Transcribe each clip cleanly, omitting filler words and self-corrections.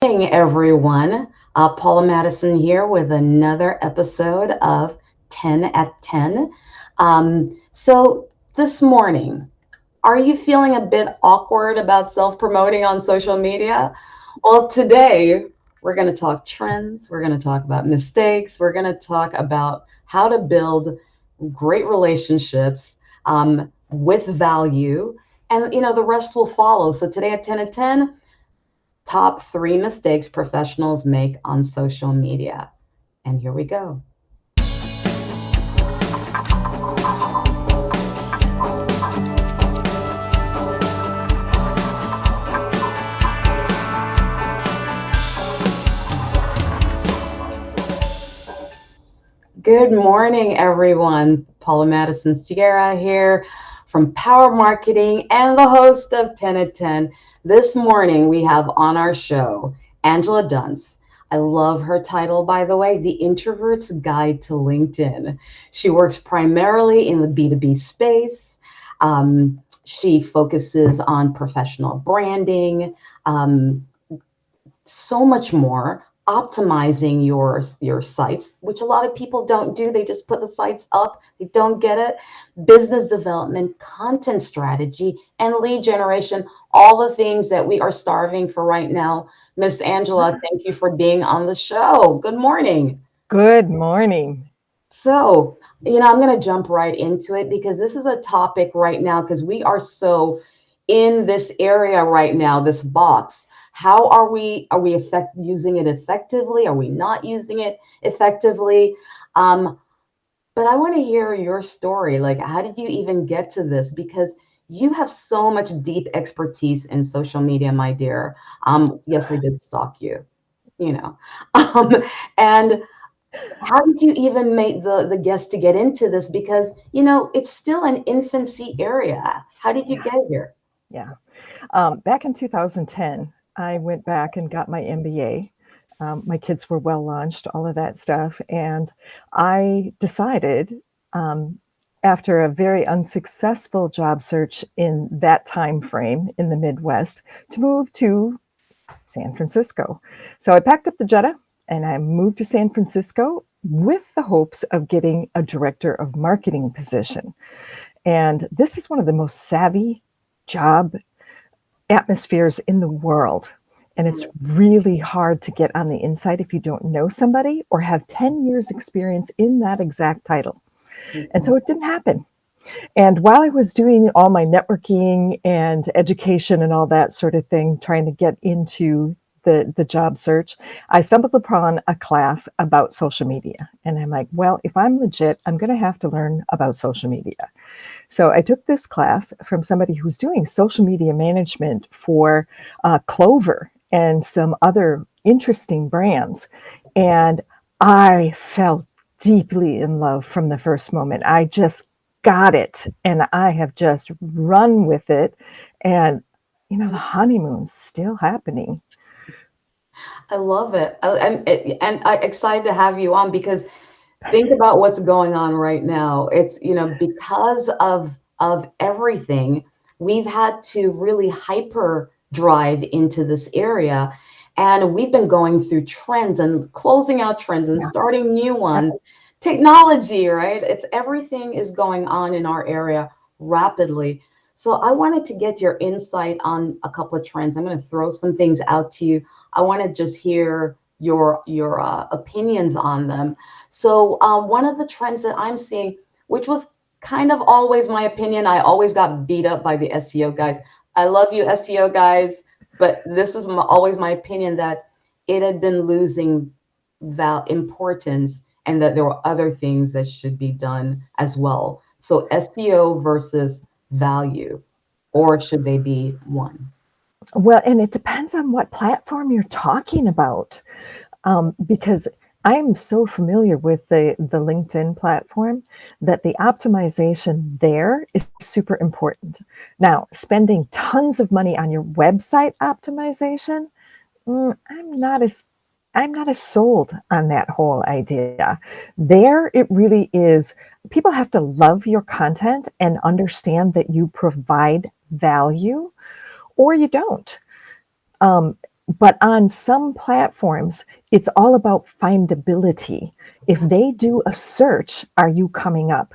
Morning, everyone. Paula Madison here with another episode of 10 at 10. So, this morning, are you feeling a bit awkward about self promoting on social media? Well, today, we're going to talk trends, we're going to talk about mistakes, we're going to talk about how to build great relationships with value, and the rest will follow. So, today at 10 at 10, top three mistakes professionals make on social media. And here we go. Good morning, everyone. Paula Madison Sierra here from Power Marketing and the host of 10 at 10. This morning, we have on our show Angela Dunce. I love her title, by the way, The Introvert's Guide to LinkedIn. She works primarily in the B2B space. She focuses on professional branding, um, so much more, optimizing your sites, which a lot of people don't do. They just put the sites up, they don't get it. Business development, content strategy, and lead generation, all the things that we are starving for right now. Miss Angela, thank you for being on the show. Good morning. Good morning. So, I'm going to jump right into it because this is a topic right now because we are so in this area right now, this box. How are we using it effectively? Are we not using it effectively? Um, but I want to hear your story. Like, how did you even get to this? Because you have so much deep expertise in social media, my dear. Yes, I did stalk you, you know. Um, and how did you even make the guess to get into this? Because, it's still an infancy area. How did you Yeah, get here? yeah. Back in 2010, I went back and got my MBA. My kids were well launched, all of that stuff. And I decided, um, after a very unsuccessful job search in that time frame in the Midwest, to move to San Francisco. So I packed up the Jetta and I moved to San Francisco with the hopes of getting a director of marketing position. And this is one of the most savvy job atmospheres in the world. And it's really hard to get on the inside if you don't know somebody or have 10 years experience in that exact title. And Mhm. so it didn't happen. And while I was doing all my networking and education and all that sort of thing, trying to get into the job search, I stumbled upon a class about social media. And I'm like, well, if I'm legit, I'm going to have to learn about social media. So I took this class from somebody who's doing social media management for Clover and some other interesting brands. And I fell deeply in love from the first moment. I just got it and I have just run with it. And, the honeymoon's still happening. I love it. I'm excited to have you on because think about what's going on right now. It's, because of everything, we've had to really hyper drive into this area. And we've been going through trends and closing out trends and Yeah. starting new Yep. ones. Technology, right? It's everything is going on in our area rapidly. So I wanted to get your insight on a couple of trends. I'm going to throw some things out to you. I want to just hear your opinions on them. So one of the trends that I'm seeing, which was kind of always my opinion, I always got beat up by the SEO guys. I love you, SEO guys, but this is always my opinion that it had been losing importance and that there were other things that should be done as well. So SEO versus value, or should they be one? Well, and it depends on what platform you're talking about. Because I'm so familiar with the LinkedIn platform that the optimization there is super important. Now, spending tons of money on your website optimization, I'm not as sold on that whole idea. There, it really is. People have to love your content and understand that you provide value, or you don't. Um, But on some platforms, it's all about findability. If they do a search, are you coming up?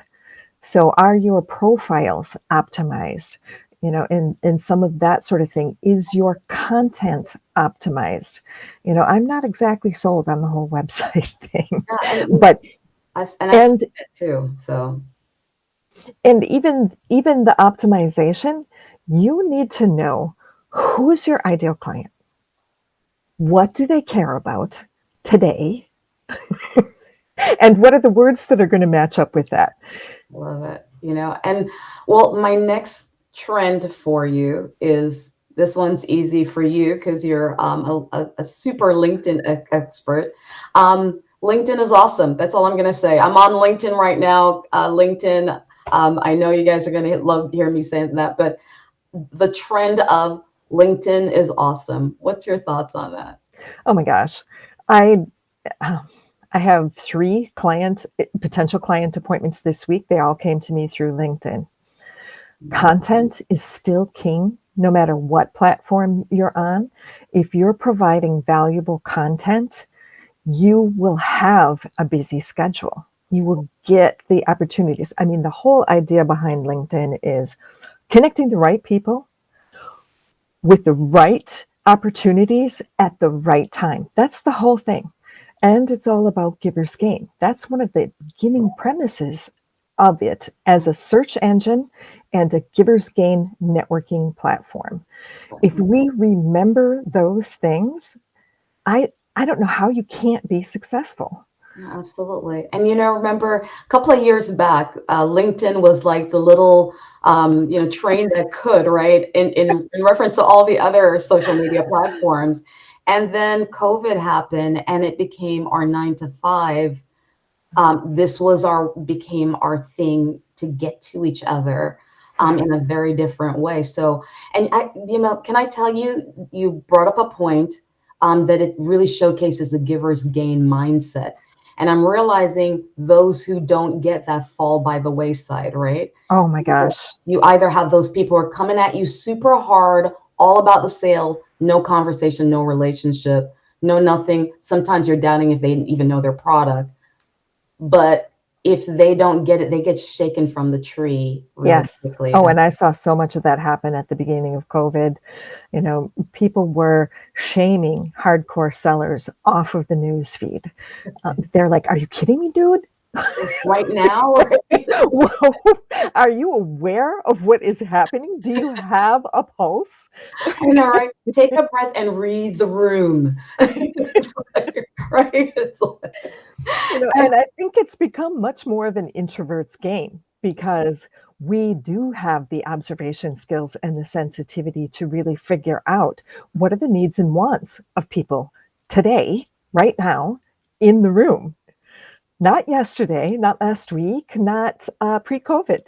So are your profiles optimized? And some of that sort of thing. Is your content optimized? I'm not exactly sold on the whole website thing, Yeah, but and I see and it too. So and even the optimization, you need to know who's your ideal client. What do they care about today? And what are the words that are going to match up with that? love it. And well, my next trend for you is this one's easy for you because you're a super LinkedIn expert. LinkedIn is awesome. That's all I'm going to say. I'm on LinkedIn right now. LinkedIn. I know you guys are going to love hear me saying that, but the trend of LinkedIn is awesome. What's your thoughts on that? Oh my gosh. I I have 3 potential client appointments this week. They all came to me through LinkedIn. Yes. Content is still king no matter what platform you're on. If you're providing valuable content, you will have a busy schedule. You will get the opportunities. I mean, the whole idea behind LinkedIn is connecting the right people with the right opportunities at the right time. That's the whole thing. And it's all about givers gain. That's one of the beginning premises of it as a search engine and a givers gain networking platform. If we remember those things, I don't know how you can't be successful. Yeah, absolutely. And remember a couple of years back, LinkedIn was like the little, train that could, right? In reference to all the other social media platforms. And then COVID happened and it became our 9 to 5. This was became our thing to get to each other in a very Yes. different way. So, and can I tell you, you brought up a point that it really showcases the giver's gain mindset. And I'm realizing those who don't get that fall by the wayside, right? Oh my gosh. You either have those people who are coming at you super hard, all about the sale, no conversation, no relationship, no nothing. Sometimes you're doubting if they even know their product, but if they don't get it, they get shaken from the tree really Yes. quickly. Oh, and I saw so much of that happen at the beginning of COVID. People were shaming hardcore sellers off of the news feed. They're like, "Are you kidding me, dude? Right now, right? Whoa, are you aware of what is happening? Do you have a pulse?" I know, right? Take a breath and read the room. It's like, right? It's like, And I think it's become much more of an introvert's game because we do have the observation skills and the sensitivity to really figure out what are the needs and wants of people today, right now, in the room. Not yesterday, not last week, not pre-COVID.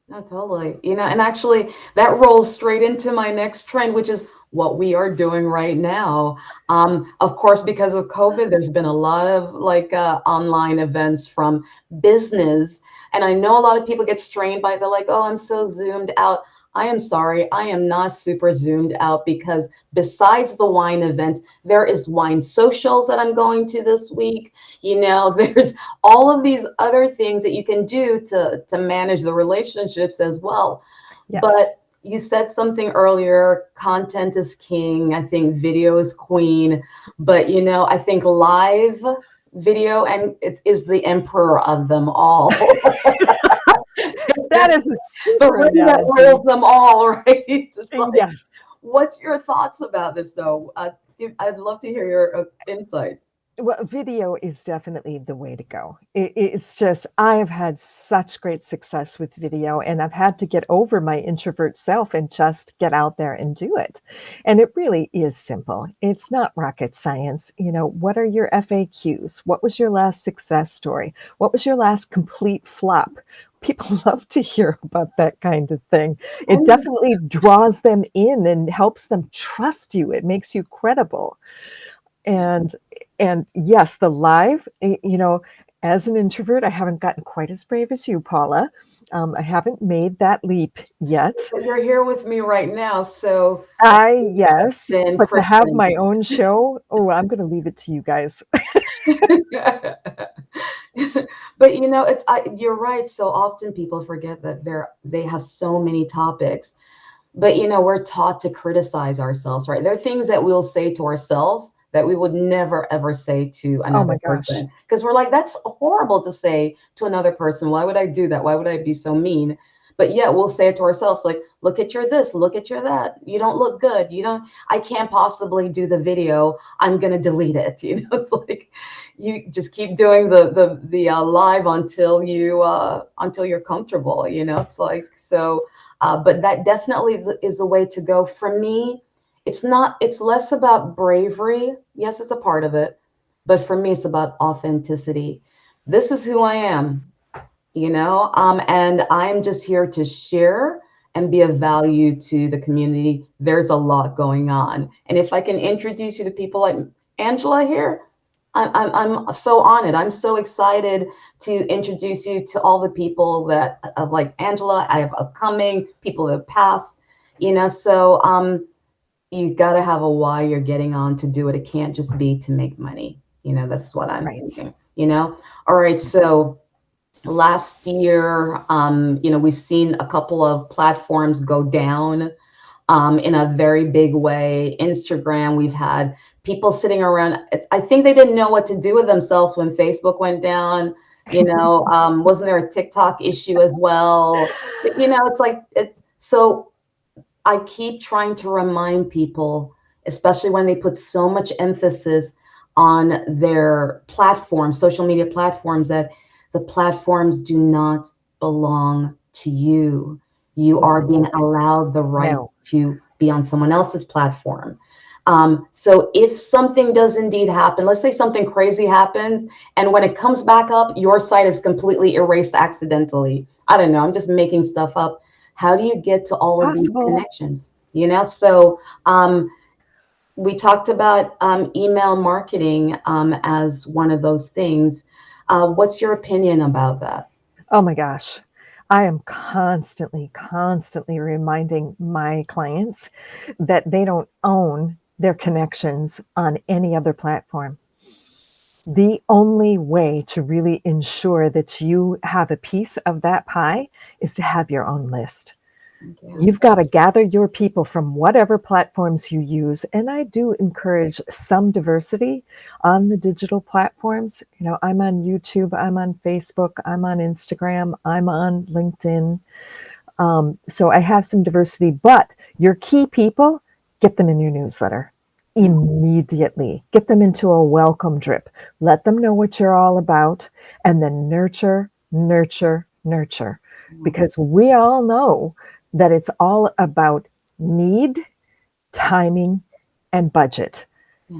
no, totally. And actually, that rolls straight into my next trend, which is what we are doing right now. Of course, because of COVID, there's been a lot of like online events from business. And I know a lot of people get strained by the like, oh, I'm so zoomed out. I am sorry, I am not super zoomed out because besides the wine event, there is wine socials that I'm going to this week. There's all of these other things that you can do to manage the relationships as well. Yes. But you said something earlier, content is king. I think video is queen. But I think live video and it is the emperor of them all. That is a The super ring that analogy. rules them all, right? It's like, Yes. what's your thoughts about this though? I'd love to hear your insights. Well, video is definitely the way to go. It's just, I have had such great success with video, and I've had to get over my introvert self and just get out there and do it. And it really is simple. It's not rocket science. What are your FAQs? What was your last success story? What was your last complete flop? People love to hear about that kind of thing. It Oh, definitely draws them in and helps them trust you. It makes you credible. And and yes, the live, as an introvert, I haven't gotten quite as brave as you, Paula, I haven't made that leap yet. But you're here with me right now, so Yes, then but to have Kristen. my own show, oh, I'm going to leave it to you guys. But you're right. So often people forget that they have so many topics. But we're taught to criticize ourselves, right? There are things that we'll say to ourselves that we would never ever say to Oh another my gosh. person because we're like, that's horrible to say to another person. Why would I do that? Why would I be so mean? But yet we'll say it to ourselves, like, look at your this, look at your that. You don't look good. You don't, I can't possibly do the video. I'm gonna delete it. It's like you just keep doing the live until you're comfortable. It's like so. But that definitely is a way to go. For me, it's less about bravery. Yes, it's a part of it. But for me, it's about authenticity. This is who I am, and I'm just here to share and be of value to the community. There's a lot going on. And if I can introduce you to people like Angela here, I'm so honored. I'm so excited to introduce you to all the people that like Angela, I have upcoming, people that have passed, so you got to have a why you're getting on to do it. It can't just be to make money. That's what I'm Right. thinking. All right, so last year, we've seen a couple of platforms go down in a very big way. Instagram, we've had people sitting around. I think they didn't know what to do with themselves when Facebook went down. Wasn't there a TikTok issue as well? It's like it's so. I keep trying to remind people, especially when they put so much emphasis on their platforms, social media platforms, that the platforms do not belong to you. You are being allowed the right No. to be on someone else's platform. So if something does indeed happen, let's say something crazy happens, and when it comes back up, your site is completely erased accidentally. I don't know. I'm just making stuff up. How do you get to all of these Possible. connections? So we talked about email marketing as one of those things. What's your opinion about that? Oh my gosh. I am constantly reminding my clients that they don't own their connections on any other platform. The only way to really ensure that you have a piece of that pie is to have your own list. Yeah. You've got to gather your people from whatever platforms you use. And I do encourage some diversity on the digital platforms. I'm on YouTube, I'm on Facebook, I'm on Instagram, I'm on LinkedIn. So I have some diversity, but your key people, get them in your newsletter immediately. Get them into a welcome drip. Let them know what you're all about, and then nurture, nurture, nurture. Because we all know that it's all about need, timing, and budget.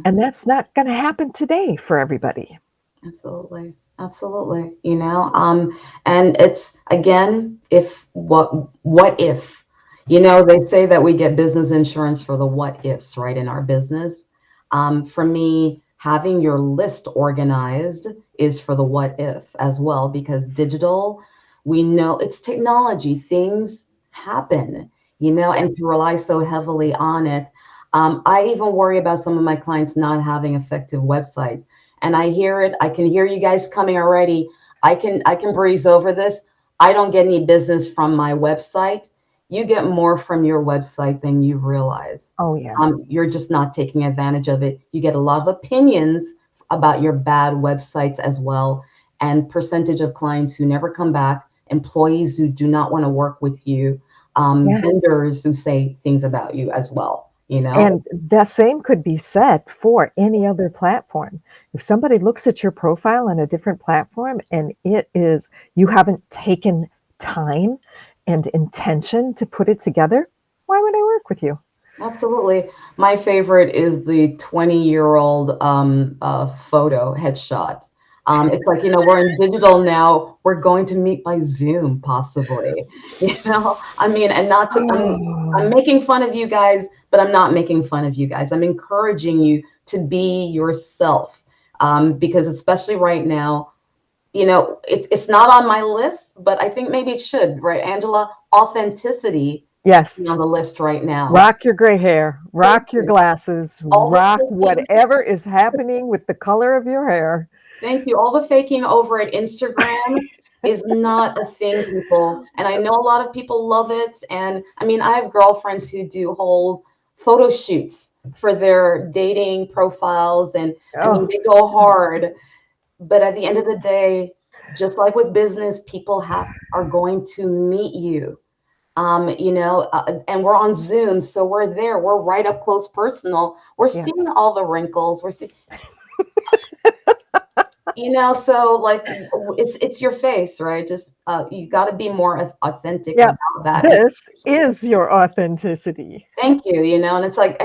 And Yes. that's not going to happen today for everybody. Absolutely. Absolutely. And it's again, if what if, they say that we get business insurance for the what ifs, right, in our business. For me, having your list organized is for the what if as well, because digital, we know it's technology, things happen, and to Yes. rely so heavily on it. I even worry about some of my clients not having effective websites, and I hear it. I can hear you guys coming already. I can breeze over this. I don't get any business from my website. You get more from your website than you realize. Oh, yeah. You're just not taking advantage of it. You get a lot of opinions about your bad websites as well, and percentage of clients who never come back, employees who do not want to work with you, Yes. vendors who say things about you as well. And the same could be said for any other platform. If somebody looks at your profile on a different platform and it is, you haven't taken time and intention to put it together, why would I work with you? Absolutely. My favorite is the 20-year-old photo headshot. It's like, we're in digital now. We're going to meet by Zoom, possibly. I mean, and not to, I'm Oh, making fun of you guys, but I'm not making fun of you guys. I'm encouraging you to be yourself, because especially right now, it's not on my list, but I think maybe it should, right, Angela? Authenticity should be Yes. on the list right now. Rock your gray hair, Thank rock your you. glasses, All the rock faking, whatever is happening with the color of your hair. thank you. All the faking over at Instagram is not a thing, people. And I know a lot of people love it. And I mean, I have girlfriends who do whole photo shoots for their dating profiles. And I mean, Oh, they go hard. But at the end of the day, just like with business, people are going to meet you. And we're on Zoom, so we're there. We're right up close, personal. We're seeing yes. all the wrinkles. We're seeing, so like it's your face, right? Just you got to be more authentic Yeah. about that. And This is your authenticity. thank you, and it's like,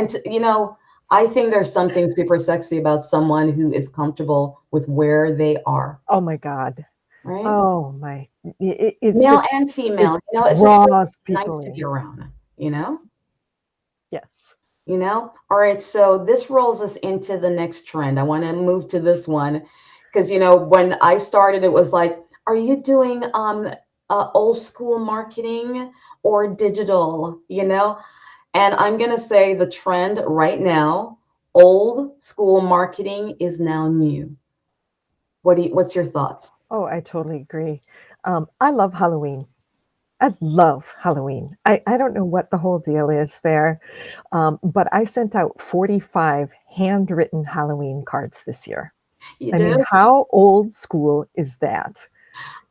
I think there's something super sexy about someone who is comfortable with where they are, Oh my God. right? Oh my. It's Male just, and it female, it's just really draws nice people to be in. around, you know? Yes. All right, so this rolls us into the next trend. I want to move to this one because when I started, it was like, are you doing old school marketing or digital? And I'm gonna say the trend right now, old school marketing is now new. What's your thoughts? Oh, I totally agree. I love Halloween. I love Halloween. I don't know what the whole deal is there, but I sent out 45 handwritten Halloween cards this year. You I did? mean, how old school is that?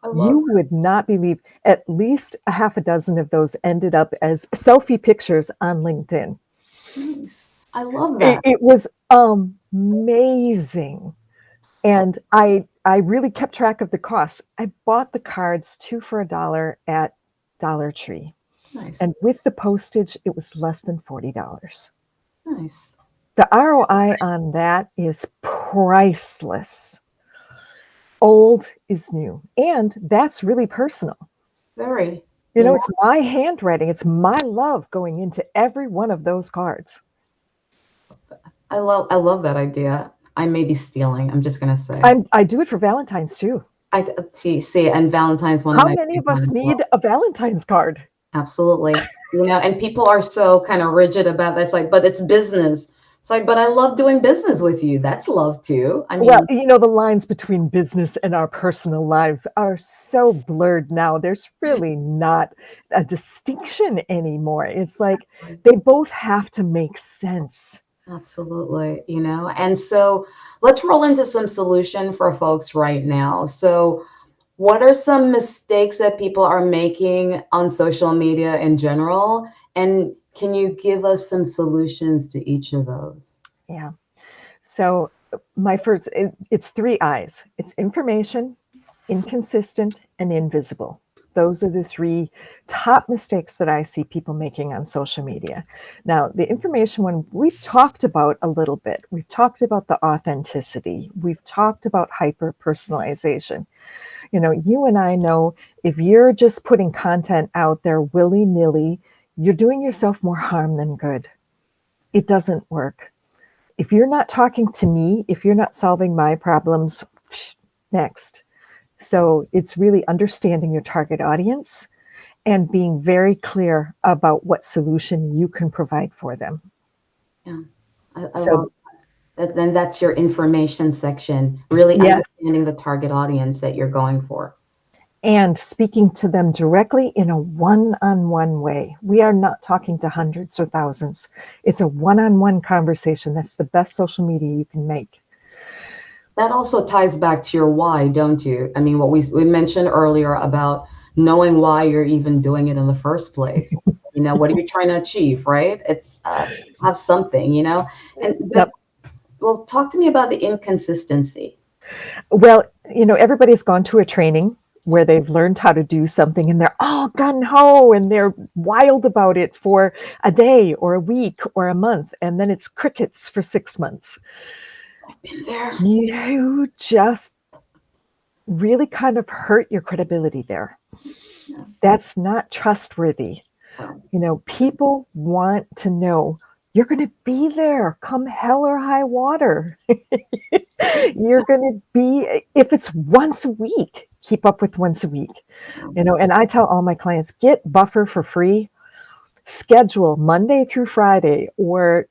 I love You would not believe at least a half a dozen of those ended up as selfie pictures on LinkedIn. nice. I love It, that. it was amazing. And I really kept track of the costs. I bought the cards 2 for $1 at Dollar Tree. Nice. And with the postage, it was less than $40. Nice. The ROI on that is priceless. Old is new. And that's really personal. Very. It's my handwriting, it's my love going into every one of those cards. I love that idea. I may be stealing. I'm just gonna say. I do it for Valentine's too. I see, and Valentine's one of How my many big of ones us as well. need a Valentine's card? Absolutely. And people are so kind of rigid about that. It's like, but it's business. It's like, but I love doing business with you. That's love too. I Well, mean, the lines between business and our personal lives are so blurred now. There's really not a distinction anymore. It's like they both have to make sense. absolutely. And so let's roll into some solution for folks right now. So what are some mistakes that people are making on social media in general? And can you give us some solutions to each of those? Yeah. So my first, it's 3 I's. It's information, inconsistent, and invisible. Those are the 3 top mistakes that I see people making on social media. Now, the information one we've talked about a little bit. We've talked about the authenticity. We've talked about hyper personalization. You and I know if you're just putting content out there willy nilly, you're doing yourself more harm than good. It doesn't work. If you're not talking to me, if you're not solving my problems, next. So it's really understanding your target audience and being very clear about what solution you can provide for them. Yeah, I love So, that. Then that's your information section, really yes. understanding the target audience that you're going for. And speaking to them directly in a one on one way. We are not talking to hundreds or thousands. It's a one on one conversation. That's the best social media you can make. That also ties back to your why, don't you? I mean, what we mentioned earlier about knowing why you're even doing it in the first place. What are you trying to achieve, right? It's have something, and but Yep. well, talk to me about the inconsistency. Well, everybody's gone to a training where they've learned how to do something and they're all gun ho and they're wild about it for a day or a week or a month. And then it's crickets for 6 months. I've been there. You just really kind of hurt your credibility there. Yeah. That's not trustworthy. Well, People want to know you're going to be there come hell or high water. You're going to be, if it's once a week, keep up with once a week. And I tell all my clients, get Buffer for free, schedule Monday through Friday, or,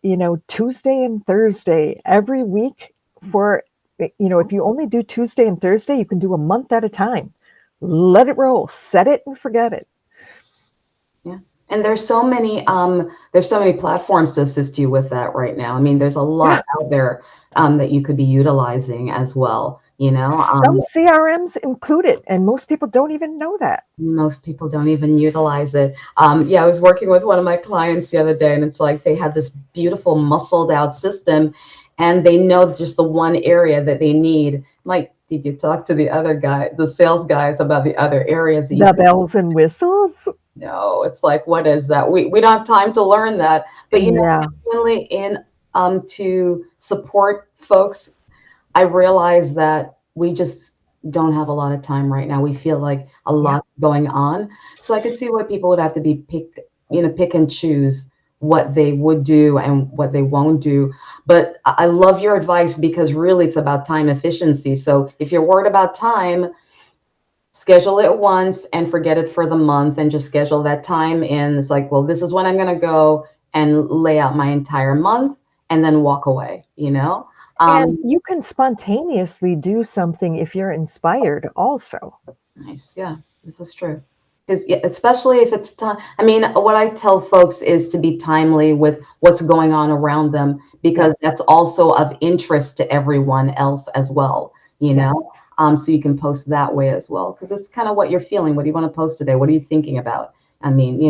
Tuesday and Thursday every week for, if you only do Tuesday and Thursday, you can do a month at a time. Let it roll, set it and forget it. Yeah. And there's so many platforms to assist you with that right now. I mean, there's a lot out there that you could be utilizing as well. Some CRMs include it, and most people don't even know that. Most people don't even utilize it. Yeah, I was working with one of my clients the other day, and it's like they have this beautiful muscled out system, and they know just the one area that they need. Like, did you talk to the other guy, the sales guys, about the other areas that you The could? bells and whistles. No, it's like, what is that? We don't have time to learn that. But Yeah. definitely in to support folks, I realize that we just don't have a lot of time right now. We feel like a Yeah. lot going on. So I could see why people would have to be pick and choose what they would do and what they won't do. But I love your advice because really it's about time efficiency. So if you're worried about time, schedule it once and forget it for the month and just schedule that time in. It's like, well, this is when I'm going to go and lay out my entire month and then walk away. And Um, you can spontaneously do something if you're inspired also. Nice. Yeah, this is true. Because especially if it's time. I mean, what I tell folks is to be timely with what's going on around them because Yes. that's also of interest to everyone else as well, you Yes. know? So you can post that way as well because it's kind of what you're feeling. What do you want to post today? What are you thinking about? I mean.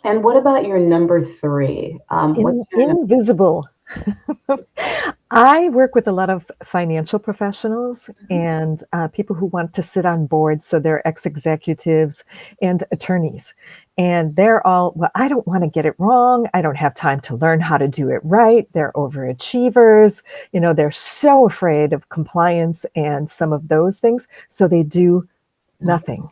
And what about your number three? What's your number? Invisible. I work with a lot of financial professionals and people who want to sit on boards. So they're ex executives and attorneys. And they're all, well, I don't want to get it wrong. I don't have time to learn how to do it right. They're overachievers. They're so afraid of compliance and some of those things. So they do nothing.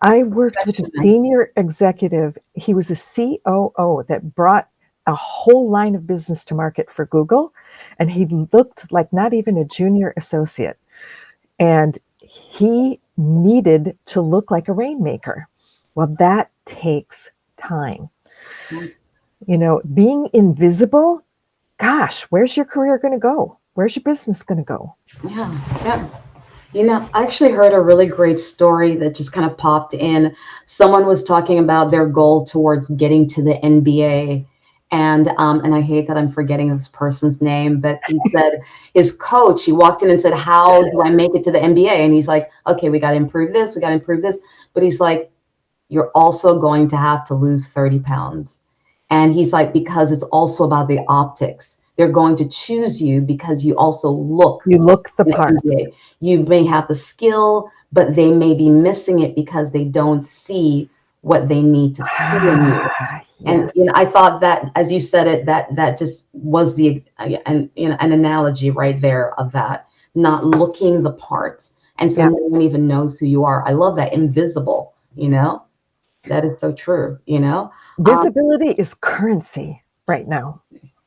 I worked with a Actually, nice. senior executive. He was a COO that brought a whole line of business to market for Google, and he looked like not even a junior associate. And he needed to look like a rainmaker. Well, that takes time. Being invisible, gosh, where's your career going to go? Where's your business going to go? Yeah, yeah. I actually heard a really great story that just kind of popped in. Someone was talking about their goal towards getting to the NBA. And I hate that I'm forgetting this person's name, but he said his coach, he walked in and said, how do I make it to the NBA? And he's like, okay, we got to improve this. We got to improve this. But he's like, you're also going to have to lose 30 pounds. And he's like, because it's also about the optics. They're going to choose you because you also look You look the in the part. NBA. You may have the skill, but they may be missing it because they don't see what they need to see in you. And I Yes. thought that, as you said it, that just was an analogy right there of that, not looking the part, and so Yeah. no one even knows who you are. I love that invisible. That is so true. Um, Visibility is currency right now.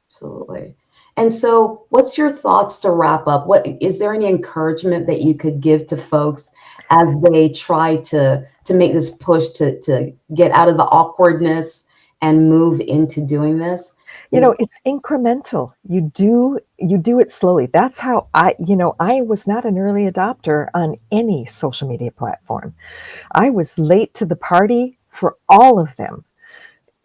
Absolutely. And so, what's your thoughts to wrap up? What is there any encouragement that you could give to folks as they try to make this push to get out of the awkwardness and move into doing this? It's incremental. You do it slowly. That's how I was not an early adopter on any social media platform. I was late to the party for all of them.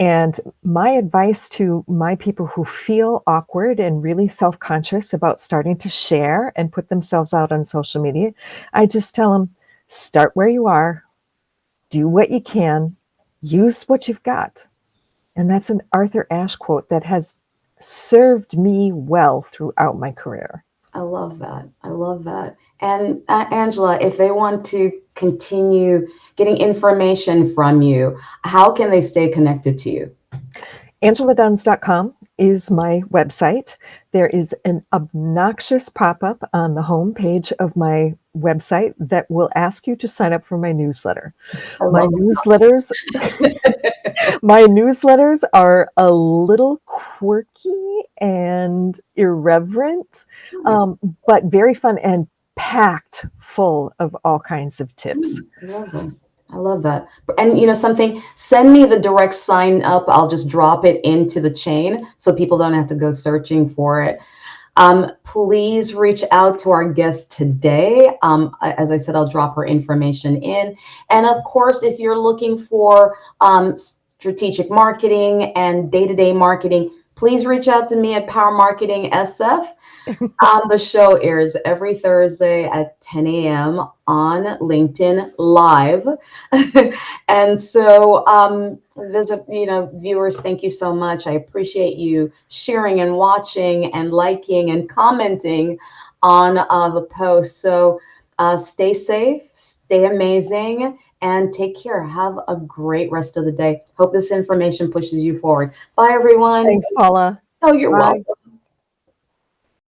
And my advice to my people who feel awkward and really self-conscious about starting to share and put themselves out on social media, I just tell them, start where you are, do what you can, use what you've got. And that's an Arthur Ashe quote that has served me well throughout my career. I love that. I love that. And Angela, if they want to continue getting information from you, how can they stay connected to you? AngelaDuns.com is my website. There is an obnoxious pop-up on the home page of my website that will ask you to sign up for my newsletter. I My love newsletters, my newsletters are a little quirky and irreverent, Nice. but very fun and packed full of all kinds of tips. Nice. Lovely. I love that. And something, send me the direct sign up. I'll just drop it into the chain so people don't have to go searching for it. Please reach out to our guest today. As I said, I'll drop her information in. And of course, if you're looking for strategic marketing and day-to-day marketing, please reach out to me at Power Marketing SF. The show airs every Thursday at 10 a.m. on LinkedIn Live. And so, viewers, thank you so much. I appreciate you sharing and watching and liking and commenting on the post. So, stay safe, stay amazing, and take care. Have a great rest of the day. Hope this information pushes you forward. Bye, everyone. Thanks, Paula. Oh, you're Bye. welcome.